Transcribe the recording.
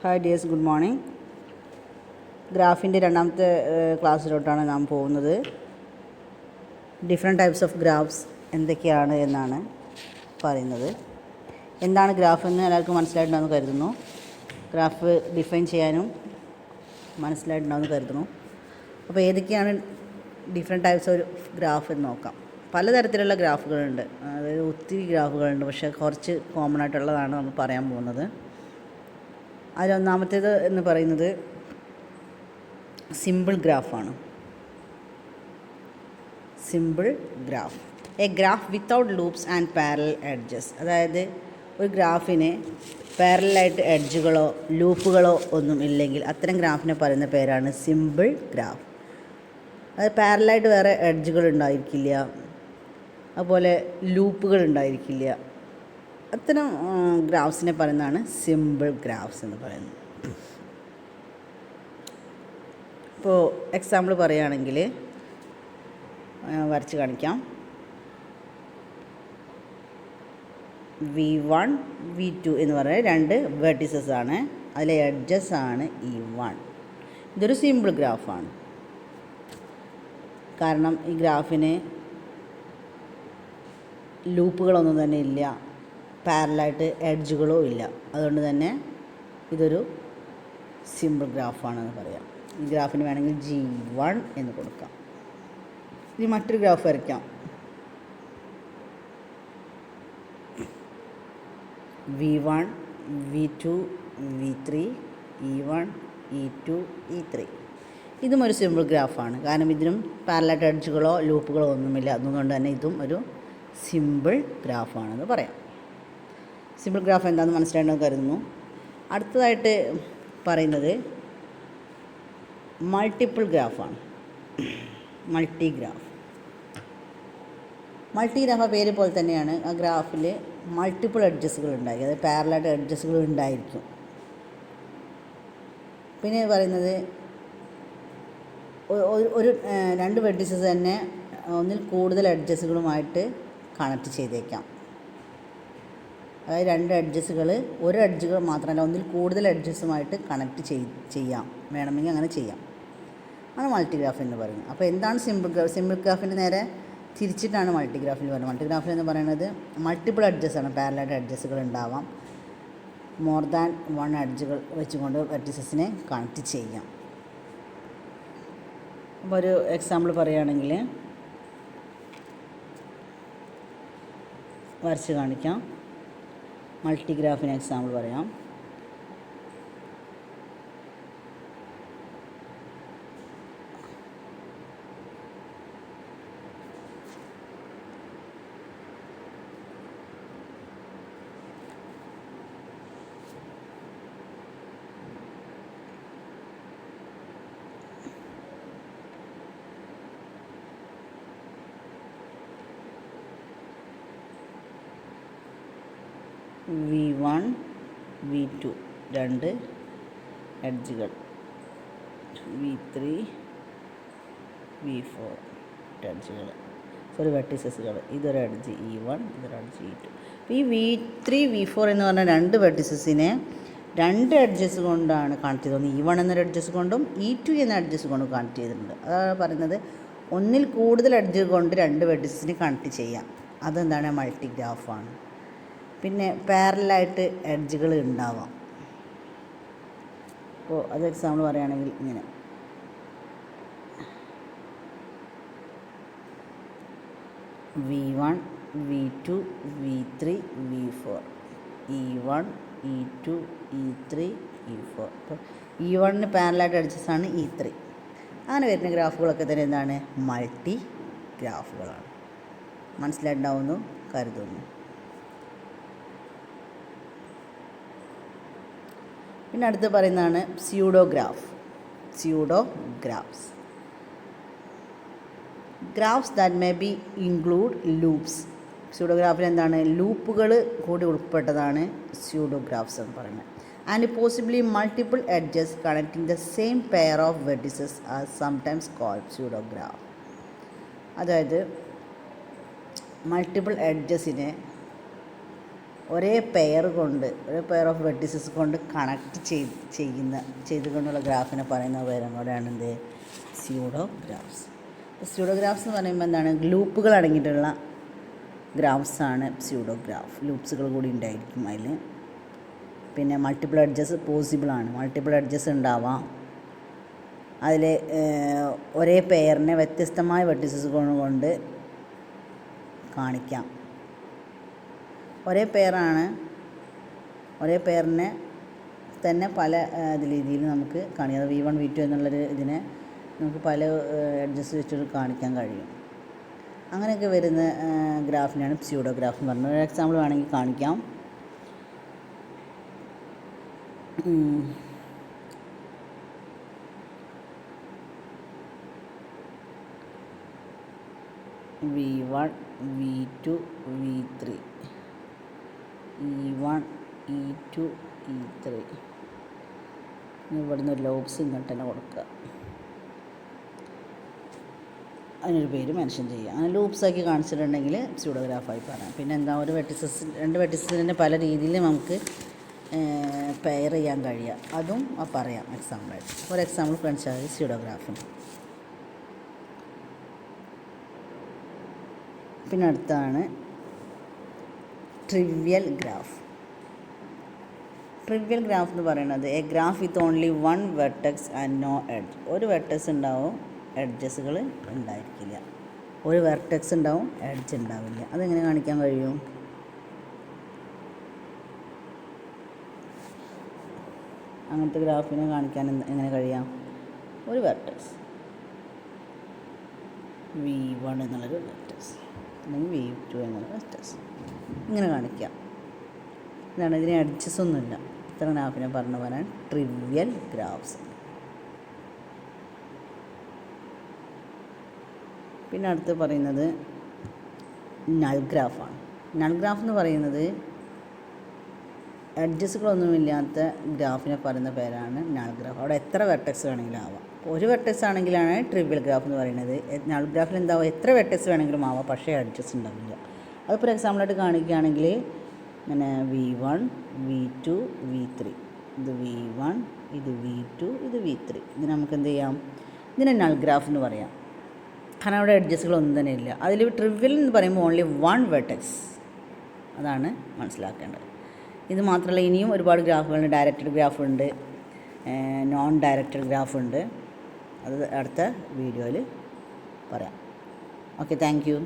Hi dears, good morning. ഗ്രാഫിൻ്റെ രണ്ടാമത്തെ ക്ലാസ്സിലോട്ടാണ് നാം പോകുന്നത്. ഡിഫറെൻറ്റ് ടൈപ്സ് ഓഫ് ഗ്രാഫ്സ് എന്തൊക്കെയാണ് എന്നാണ് പറയുന്നത്. എന്താണ് ഗ്രാഫ് എന്ന് എല്ലാവർക്കും മനസ്സിലായിട്ടുണ്ടാകുമെന്ന് കരുതുന്നു. ഗ്രാഫ് ഡിഫൈൻ ചെയ്യാനും മനസ്സിലായിട്ടുണ്ടാകുമെന്ന് കരുതുന്നു. അപ്പോൾ ഏതൊക്കെയാണ് ഡിഫറെൻറ്റ് ടൈപ്സ് ഓഫ് ഗ്രാഫ് എന്ന് നോക്കാം. പലതരത്തിലുള്ള ഗ്രാഫുകളുണ്ട്, അതായത് ഒത്തിരി ഗ്രാഫുകളുണ്ട്. പക്ഷേ കുറച്ച് കോമൺ ആയിട്ടുള്ളതാണ് നമ്മൾ പറയാൻ പോകുന്നത്. അതിലൊന്നാമത്തേത് എന്ന് പറയുന്നത് സിമ്പിൾ ഗ്രാഫാണ്. Simple graph, a graph without loops and parallel edges. അതായത് ഒരു ഗ്രാഫിന് പാരലായിട്ട് എഡ്ജുകളോ ലൂപ്പുകളോ ഒന്നും ഇല്ലെങ്കിൽ അത്തരം ഗ്രാഫിനെ പറയുന്ന പേരാണ് സിമ്പിൾ ഗ്രാഫ്. അത് പാരലായിട്ട് വേറെ എഡ്ജുകൾ ഉണ്ടായിരിക്കില്ല, അതുപോലെ ലൂപ്പുകൾ ഉണ്ടായിരിക്കില്ല. അത്തരം ഗ്രാഫ്സിനെ പറയുന്നതാണ് സിമ്പിൾ ഗ്രാഫ്സ് എന്ന് പറയുന്നത്. ഇപ്പോൾ എക്സാമ്പിൾ പറയുകയാണെങ്കിൽ വരച്ച് കാണിക്കാം. V1 V2 എന്ന് പറയുന്നത് രണ്ട് വെർട്ടിസസ് ആണ്. അതിലെ എഡ്ജസ് ആണ് E1. ഇതൊരു സിമ്പിൾ ഗ്രാഫാണ്. കാരണം ഈ ഗ്രാഫിന് ലൂപ്പുകളൊന്നും തന്നെ ഇല്ല, പാരലായിട്ട് എഡ്ജുകളോ ഇല്ല. അതുകൊണ്ട് തന്നെ ഇതൊരു സിമ്പിൾ ഗ്രാഫാണെന്ന് പറയാം. ഈ ഗ്രാഫിന് വേണമെങ്കിൽ G1 എന്ന് കൊടുക്കാം. ഇനി മറ്റൊരു ഗ്രാഫ് വരയ്ക്കാം. V1 V2 V3 E1 E2 E3. ഇതും ഒരു സിമ്പിൾ ഗ്രാഫാണ്. കാരണം ഇതിനും പാരലായിട്ട് എഡ്ജുകളോ ലൂപ്പുകളോ ഒന്നുമില്ല. അതുകൊണ്ട് തന്നെ ഇതും ഒരു സിമ്പിൾ ഗ്രാഫാണെന്ന് പറയാം. സിമ്പിൾ ഗ്രാഫ് എന്താണെന്ന് മനസ്സിലായിട്ടുണ്ടെന്ന് കരുതുന്നു. അടുത്തതായിട്ട് പറയുന്നത് മൾട്ടിപ്പിൾ ഗ്രാഫാണ്. മൾട്ടി ഗ്രാഫ് ആ പേര് പോലെ തന്നെയാണ്. ആ ഗ്രാഫിൽ മൾട്ടിപ്പിൾ എഡ്ജസുകൾ ഉണ്ടായിരിക്കും, അതായത് പാരലായിട്ട് എഡ്ജസുകൾ ഉണ്ടായിരിക്കും. പിന്നെ പറയുന്നത് ഒരു രണ്ട് വെർട്ടിസസ് തന്നെ ഒന്നിൽ കൂടുതൽ എഡ്ജസുകളുമായിട്ട് കണക്ട് ചെയ്തേക്കാം. അതായത് രണ്ട് എഡ്ജസുകൾ ഒരു എഡ്ജുകൾ മാത്രമല്ല, ഒന്നിൽ കൂടുതൽ എഡ്ജസുമായിട്ട് കണക്ട് ചെയ്യാം. വേണമെങ്കിൽ അങ്ങനെ ചെയ്യാം. ആണ് മൾട്ടിഗ്രാഫ് എന്ന് പറയുന്നത്. അപ്പോൾ എന്താണ് സിമ്പിൾ ഗ്രാഫ്? സിമ്പിൾ ഗ്രാഫിൻ്റെ നേരെ തിരിച്ചിട്ടാണ് മൾട്ടിഗ്രാഫിൽ പറയുന്നത്. മൾട്ടിഗ്രാഫിൽ എന്ന് പറയുന്നത് മൾട്ടിപ്പിൾ എഡ്ജസാണ്, പാരലായിട്ട് എഡ്ജസുകൾ ഉണ്ടാവാം. മോർ ദാൻ വൺ എഡ്ജുകൾ വെച്ചുകൊണ്ട് വെർട്ടിസസിനെ കണക്ട് ചെയ്യാം. അപ്പോൾ ഒരു എക്സാമ്പിൾ പറയുകയാണെങ്കിൽ വരച്ച് കാണിക്കാം. മൾട്ടിഗ്രാഫിന് എക്സാമ്പിൾ പറയാം. V1 V2 രണ്ട് എഡ്ജുകൾ, V3 V4 എഡ്ജുകൾ, വെർട്ടിസസുകൾ. ഇതൊരു എഡ്ജ് E1, ഇതൊരു എഡ്ജ് E2. അപ്പോൾ ഈ V3 V4 എന്ന് പറഞ്ഞ രണ്ട് വെർട്ടിസസിനെ രണ്ട് എഡ്ജസ് കൊണ്ടാണ് കണക്ട് ചെയ്തത്. E1 എന്നൊരു എഡ്ജസ് കൊണ്ടും E2 എന്ന എഡ്ജസ് കൊണ്ടും കണക്ട് ചെയ്തിട്ടുണ്ട്. അതാണ് പറയുന്നത് ഒന്നിൽ കൂടുതൽ എഡ്ജ് കൊണ്ട് രണ്ട് വെർട്ടിസസിനെ കണക്ട് ചെയ്യാം. അതെന്താണ്? മൾട്ടിഗ്രാഫാണ്. പിന്നെ പാരലായിട്ട് എഡ്ജുകൾ ഉണ്ടാവാം. അപ്പോൾ അത് എക്സാമ്പിൾ പറയുകയാണെങ്കിൽ ഇങ്ങനെ V1 V2 V3 V4 E1 E2 E3 E4. അപ്പോൾ E1 പാരലായിട്ട് എഡ്ജസാണ് E3. അങ്ങനെ വരുന്ന ഗ്രാഫുകളൊക്കെ തന്നെ എന്താണ്? മൾട്ടി ഗ്രാഫുകളാണ്. മനസ്സിലായിട്ടുണ്ടാവുമെന്ന് കരുതുന്നു. പിന്നെ അടുത്ത് പറയുന്നതാണ് pseudographs. Graphs that may be include loops. സ്യൂഡോഗ്രാഫിൽ എന്താണ്? ലൂപ്പുകൾ കൂടി ഉൾപ്പെട്ടതാണ് സ്യൂഡോഗ്രാഫ്സ് എന്ന് പറയുന്നത്. And possibly multiple edges connecting the same pair of vertices are sometimes called pseudograph. അതായത് മൾട്ടിപ്പിൾ എഡ്ജസിനെ ഒരേ പെയർ ഓഫ് വെർട്ടിസസ് കൊണ്ട് കണക്ട് ചെയ്തുകൊണ്ടുള്ള ഗ്രാഫിനെ പറയുന്ന പേരും കൂടെയാണ് എന്ത്, സ്യൂഡോഗ്രാഫ്സ്. സ്യൂഡോഗ്രാഫ്സ് എന്ന് പറയുമ്പോൾ എന്താണ്, ലൂപ്പുകൾ അടങ്ങിയിട്ടുള്ള ഗ്രാഫ്സാണ് സ്യൂഡോഗ്രാഫ്. ലൂപ്സുകൾ കൂടി ഉണ്ടായിരിക്കും അതിൽ. പിന്നെ മൾട്ടിപ്പിൾ എഡ്ജസ് പോസിബിളാണ്, മൾട്ടിപ്പിൾ എഡ്ജസ് ഉണ്ടാവാം. അതിൽ ഒരേ പെയറിനെ വ്യത്യസ്തമായ വെർട്ടിസസ് കൊണ്ട് കാണിക്കാം. ഒരേ പെയറിനെ തന്നെ പല രീതിയിൽ നമുക്ക് കാണിക്കാം. V1 V2 എന്നുള്ളൊരു ഇതിനെ നമുക്ക് പല എഡ്ജസ് വെച്ചിട്ട് കാണിക്കാൻ കഴിയും. അങ്ങനെയൊക്കെ വരുന്ന ഗ്രാഫിനാണ് സ്യൂഡോഗ്രാഫ് എന്ന് പറയുന്നത്. ഒരു എക്സാമ്പിൾ വേണമെങ്കിൽ കാണിക്കാം. V1 V2 V3 E1 E2 E3. ഇവിടുന്ന് ഒരു ലോബ്സ് ഇങ്ങോട്ട് തന്നെ കൊടുക്കുക, അതിനൊരു പേര് മെൻഷൻ ചെയ്യുക. അങ്ങനെ ലൂപ്സാക്കി കാണിച്ചിട്ടുണ്ടെങ്കിൽ സ്യൂഡോഗ്രാഫായി പറയാം. പിന്നെ എന്താ, രണ്ട് വെർട്ടിസസിനെ പല രീതിയിൽ നമുക്ക് പെയർ ചെയ്യാൻ കഴിയുക, അതും പറയാം എക്സാമ്പിളായിട്ട്. ഒരു എക്സാമ്പിൾ കാണിച്ചാൽ സ്യൂഡോഗ്രാഫിന്. പിന്നെ അടുത്താണ് ട്രിവിയൽ ഗ്രാഫ്. ട്രിവിയൽ ഗ്രാഫ് എന്ന് പറയുന്നത് a graph with only one vertex and no edge. ഒരു വെർട്ടെക്സ് ഉണ്ടാവും, എഡ്ജസുകൾ ഉണ്ടായിരിക്കില്ല. ഒരു വെർട്ടെക്സ് ഉണ്ടാവും, എഡ്ജ് ഉണ്ടാവില്ല. അതെങ്ങനെ കാണിക്കാൻ കഴിയും? അങ്ങനത്തെ ഗ്രാഫിനെ കാണിക്കാൻ എങ്ങനെ കഴിയാം? ഒരു വെർട്ടെക്സ് V1 എന്നുള്ളൊരു വെർട്ടെക്സ് അല്ലെങ്കിൽ V2 എന്നുള്ള വെർട്ടെക്സ് ഇങ്ങനെ കാണിക്കാം. ഇതാണ്, ഇതിന് എഡ്ജസ് ഒന്നുമില്ല. ഇത്ര ഗ്രാഫിനെ പറഞ്ഞു പറയാൻ ട്രിവിയൽ ഗ്രാഫ്സ്. പിന്നെ അടുത്ത് പറയുന്നത് നൾ ഗ്രാഫാണ്. നൾ ഗ്രാഫ് എന്ന് പറയുന്നത് എഡ്ജസുകളൊന്നുമില്ലാത്ത ഗ്രാഫിനെ പറയുന്ന പേരാണ് നൾ ഗ്രാഫ്. അവിടെ എത്ര വെർട്ടെക്സ് വേണമെങ്കിലും ആവാം. ഒരു വെർട്ടെക്സ് ആണെങ്കിലാണ് ട്രിവിയൽ ഗ്രാഫ് എന്ന് പറയുന്നത്. നൾ ഗ്രാഫിൽ എന്താവും, എത്ര വെർട്ടെക്സ് വേണമെങ്കിലും ആവാം, പക്ഷേ എഡ്ജസ് ഉണ്ടാവില്ല. അതിപ്പോൾ എക്സാമ്പിളായിട്ട് കാണിക്കുകയാണെങ്കിൽ ഇങ്ങനെ V1 V2 V3, ഇത് V1 ഇത് V2 ഇത് V3. ഇത് നമുക്ക് എന്ത് ചെയ്യാം, ഇതിനെ നൾ ഗ്രാഫ് എന്ന് പറയാം. കാരണം അവിടെ എഡ്ജസുകളൊന്നും തന്നെ ഇല്ല. അതിൽ ട്രിവിയൽ എന്ന് പറയുമ്പോൾ ഓൺലി വൺ വെർട്ടെക്സ്, അതാണ് മനസ്സിലാക്കേണ്ടത്. ഇത് മാത്രമല്ല, ഇനിയും ഒരുപാട് ഗ്രാഫുകളുണ്ട്. ഡയറക്റ്റഡ് ഗ്രാഫുണ്ട്, നോൺ ഡയറക്റ്റഡ് ഗ്രാഫുണ്ട്. അത് അടുത്ത വീഡിയോയിൽ പറയാം. Okay, thank U.